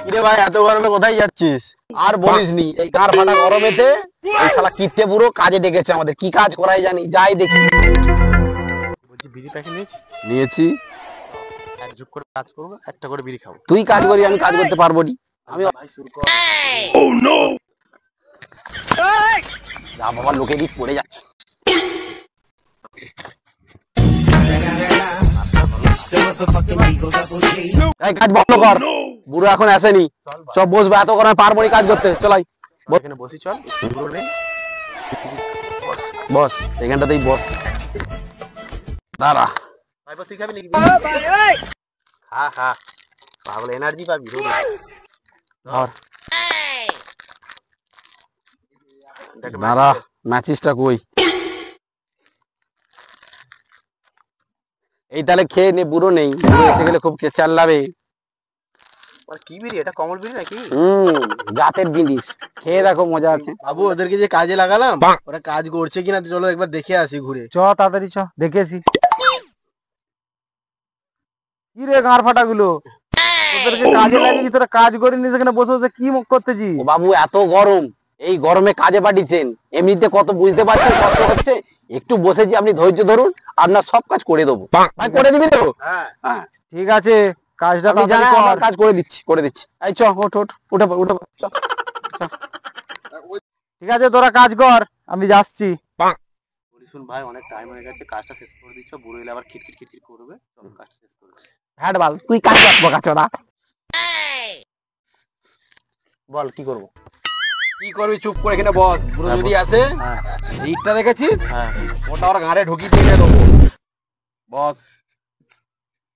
কিরে ভাই, এত গরমে কোথায় যাচ্ছিস? আর বলিসনি, এই গাঁর ফাটা গরমেতে এই শালা কিট্টে বুড়ো কাজে ডেকেছে আমাদের। কি কাজ করাই জানি, যাই দেখি। বলছি বিড়ি প্যাকেট নিয়েছিস? নিয়েছি। এক যোগ করে কাজ করবো, একটা করে বিড়ি খাবো। তুই কাজ করি, আমি কাজ করতে পারবো নি। আমি ভাই শুরু কর। যা বাবা, লোকে দিক পড়ে যাচ্ছে। এই কাজ বন্ধ কর, বুড়ো এখন আসেনি। সব বসবে, এত গরমে পারবো নি কাজ করতে। চলাই এখানে বসি, চল শুরু করে। বস, এখানটাতেই বস। দাঁড়া। ভাই তুই খাবি নাকি? খা খা, পাগল এনার্জি পাবি। ধর। দাঁড়া, ম্যাচিসটা কই? এই তাহলে খেয়ে নে, বুড়ো নেই, বুড়ো এসে গেলে খুব চাল্লাবে। কি বিড়ি এটা? কমল বিড়ি নাকি? জাতের জিনিস, খেয়ে দেখো, মজা আছে। বাবু ওদেরকে যে কাজে লাগালাম, ওরা কাজ করছে কিনা চলো একবার দেখে আসি ঘুরে। চ তাড়াতাড়ি চ, দেখেছি। কি রে গাঁর ফাটা গুলো, তোদেরকে কাজে লাগিয়েছি, তোরা কাজ করিনি, সেখানে বসে বসে কি মুখ করতেছিস? ও বাবু, এত গরম, এই গরমে কাজে পাঠিয়েছেন, এমনিতে কত বুঝতে পারছেন কষ্ট হচ্ছে। একটু বসেছি, আপনি ধৈর্য ধরুন, আপনার সব কাজ করে দেবো। ভাই করে দিবি তো? হ্যাঁ ঠিক আছে, কাজটা আপনি তাড়াতাড়ি জানেন, কর। আমার কাজ করে দিচ্ছি, করে দিচ্ছি। এই চ, ওঠ ওঠ, উঠে পড়, উঠে পড়, চ। ঠিক আছে, তোরা কাজ কর, আমি যাচ্ছি। শুন ভাই, অনেক টাইম হয়ে গেছে, কাজটা শেষ করে দিচ্ছ। বুড়ো এলে আবার খিটখিট খিটখিট করবে। চলো কাজটা শেষ করে দিচ্ছি। হ্যাঁ বাল, তুই কাজ করবো কাছরা। বল কি করবো? কি করবি? চুপ করে এখানে বস। বুড়ো যদি আসে, ইটটা দেখেছিস, ওটা ওর ঘাড়ে ঢুকিয়ে দিয়ে দেবো। বস।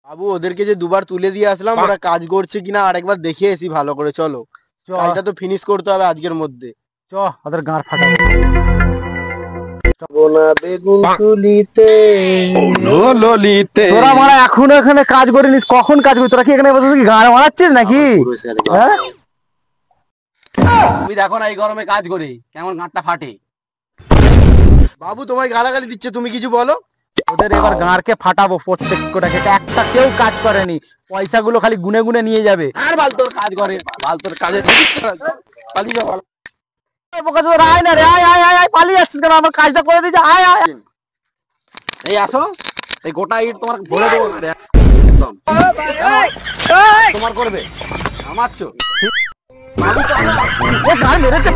বাবু ওদেরকে যে দুবার তুলে দিয়ে আসলাম, ওরা কাজ করছে কিনা আরেকবার দেখে এসি ভালো করে। চলো, চ কাজটা তো ফিনিশ করতে হবে আজকের মধ্যে। চ, ওদের গাঁর ফাটা। বেগুন তুলিতে ললিতে তোরা মারা এখনো এখানে কাজ করিনিস, কখন কাজ করবি? তোরা কি এখানে বসে কি গাঁড় মারাচ্ছিস নাকি? হ্যাঁ, তুমি দেখো না এই গরমে কাজ করে কেমন ঘাটটা ফাটে। বাবু তোমায় গালাগালি দিচ্ছে, তুমি কিছু বলো। ওদের এবার গাঁড়কে ফাটাবো প্রত্যেক কটাকে। একটা কেউ কাজ করেনি, পয়সাগুলো খালি গুনে গুনে নিয়ে যাবে। আর বাল তোর কাজ করে, বাল তোর কাজে পালিয়ে যাও। আয় না রে, আয় আয় আয় আয়, পালিয়ে যাচ্ছিস কেন? আমার কাজটা করে দিয়েছে, আয় আয়। এই আসো, এই গোটা ইট তোমার ভরে দেবো একদম। তোমার করবে আমার চো। ও গাঁড় মেরেছে।